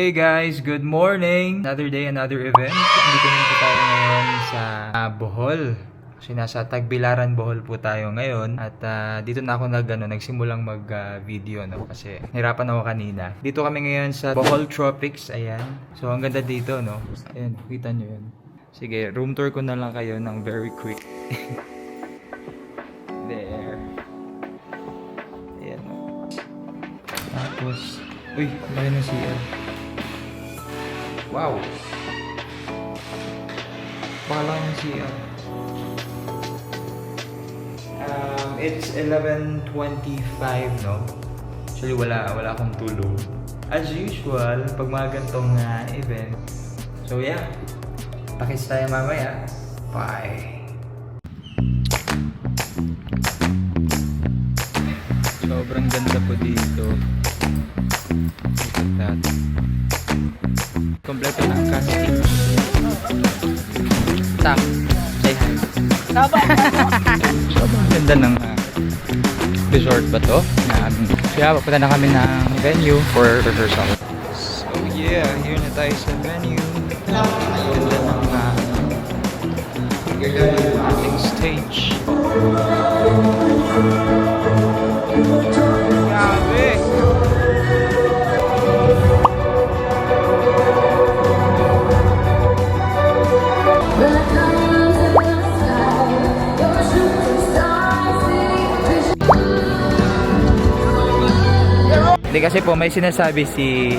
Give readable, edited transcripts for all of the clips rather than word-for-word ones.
Hey guys, good morning! Another day, another event. Dito naman po tayo ngayon sa Bohol. Kasi nasa Tagbilaran, Bohol po tayo ngayon. At dito na ako nagsimulang mag-video, no? Kasi nahirapan ako kanina. Dito kami ngayon sa Bohol Tropics, ayan. So ang ganda dito, no? Ayan, kita nyo yun. Sige, room tour ko na lang kayo ng very quick. There. Ayan, no? Tapos, uy, laki ng CR. Wow! Baka ng CR. It's 11:25, no? Actually, wala akong tulog. As usual, pag mga gantong event. So yeah, pakis tayo mamaya. Bye! Sobrang ganda po dito. Ikot natin. Kompleto na ang casting. Sam, say hi. Sobrang ganda ng resort ba to? Kaya papunta na kami ng venue for rehearsal. So yeah, here na tayo sa venue. Ganda ng ating stage. Grabe! Hindi kasi po may sinasabi si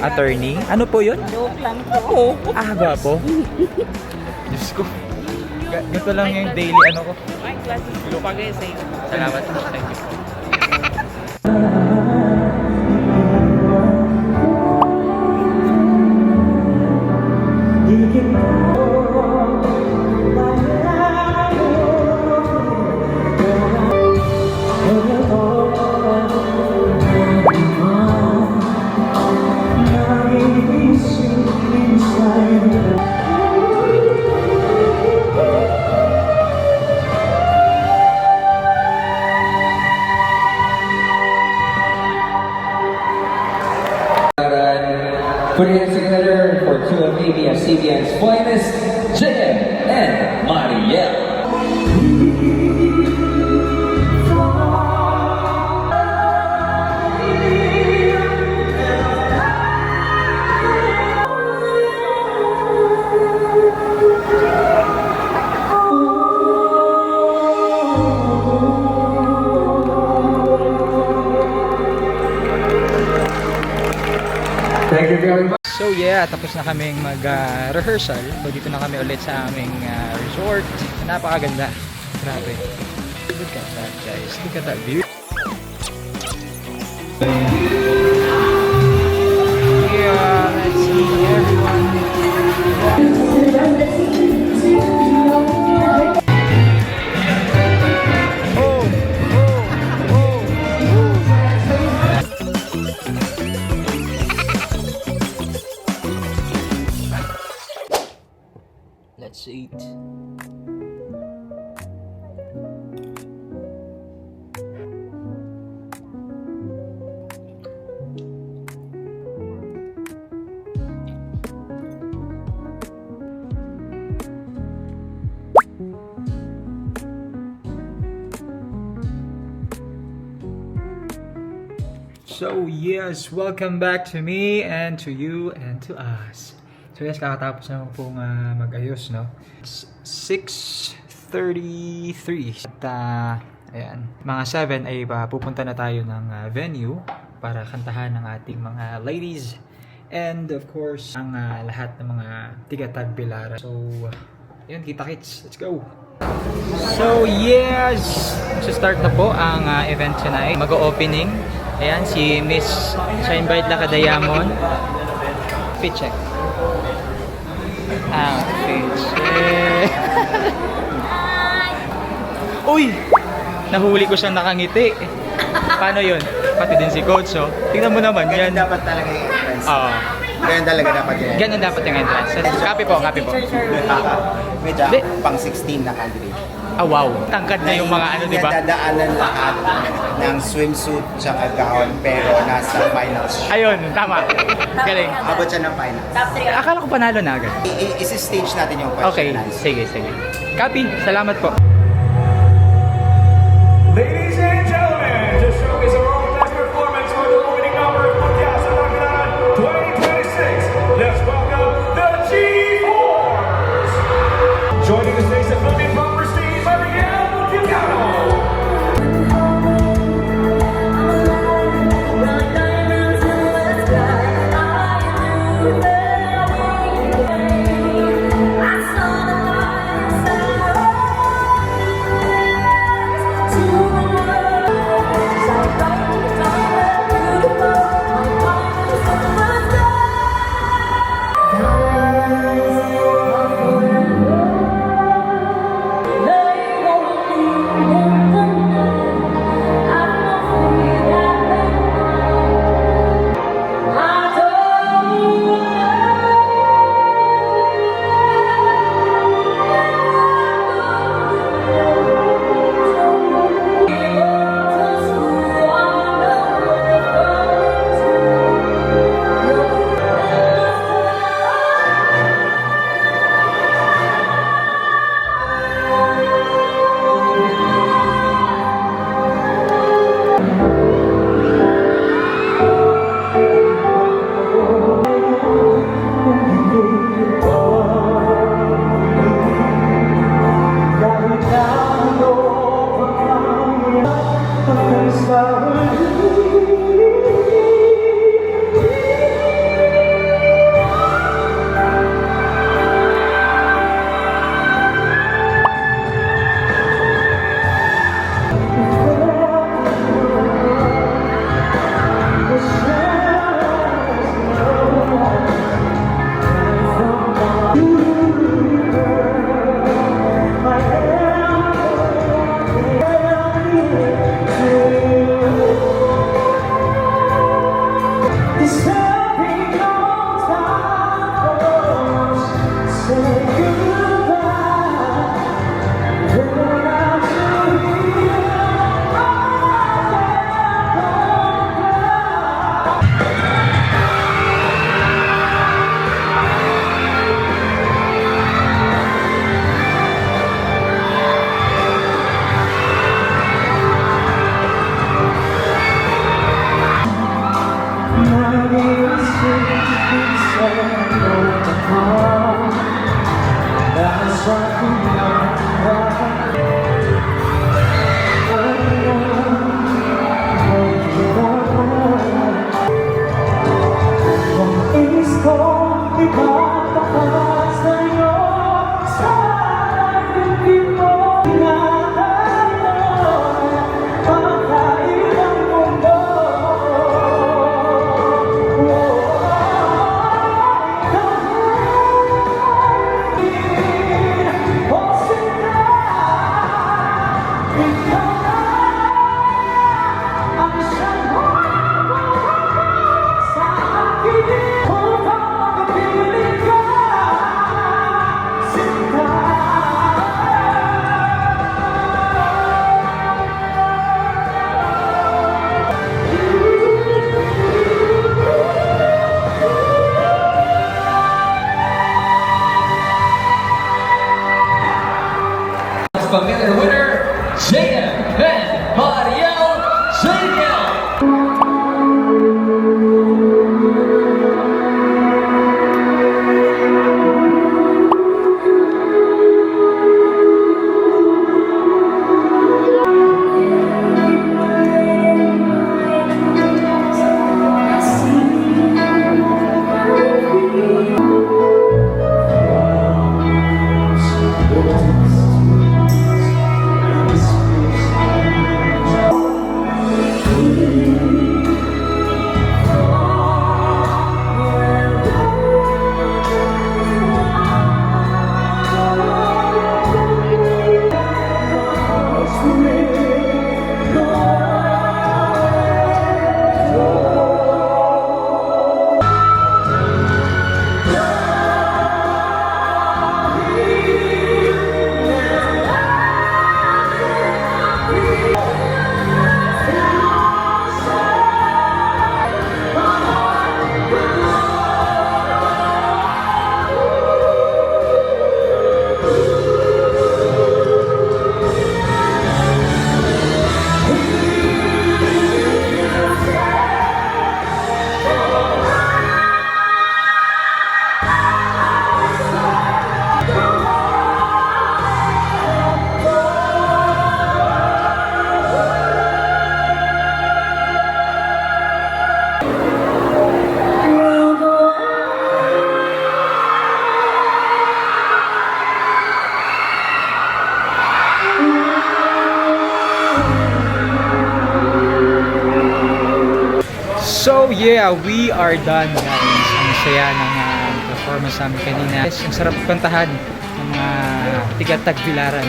attorney. Ano po yun? Joke lang po. Ba po? Diyos ko. Ganito lang yung daily ano ko. My classes ko pag-essay. Salamat. Thank you. Put your hands together for two of ABS-CBN's finest, JM and Mariel. Thank you very much. So yeah, tapos na kaming mag-rehearsal. So dito na kami ulit sa aming resort. Napakaganda. Grabe. Look at that, guys. Look at that view. Yeah, let's see everyone. Let's eat. So yes, welcome back to me and to you and to us. So yes, kakatapos naman pong mag-ayos, no? It's 6:33. At ayan, mga 7 ay pupunta na tayo ng venue para kantahan ng ating mga ladies. And of course, ang lahat ng mga tiga-Tagbilaran. So, yun, kita-kits. Let's go! So yes, start na po ang event tonight. Mag-opening. Ayan, si Miss Shine Bright Lakadayamon. Fit check. Fit check. Uy! Nahuli ko siyang nakangiti. Paano yun? Pati din si Coach, oh. Tingnan mo naman, yan. Ganyan dapat talaga yung entrance. Oo. Ganyan talaga dapat yung entrance. Ganun dapat yung entrance. Copy po, copy po. Medyo pang 16 na candidate. Ah, wow. Tangkad na yung mga ano, di ba? Hindi niya dadaanan lahat ng swimsuit tsaka gown pero nasa finals siya. Ayun, tama. Galing. Abot siya ng finals. Akala ko panalo na agad. Isi-stage natin yung question Okay, and answer. sige, sige. Copy, salamat po. Ladies and gentlemen, to showcase our own best performance for the opening number of Podcast Nacional 2026, let's welcome the G4s! Joining the stage, the Philippine Pop Prestige, Marielle Gilgado. Familiar winner, JM and Marielle Gilgado. This yeah, we are done guys. Ang saya ng performance namin kanina. Yes, ang sarap kantahan ng mga tiga-Tagbilaran.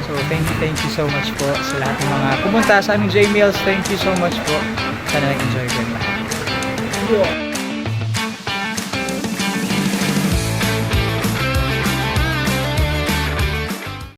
So thank you so much po sa lahat ng mga pumunta sa aming J-Meals. Thank you so much po. Sana nag-enjoy kayo lahat.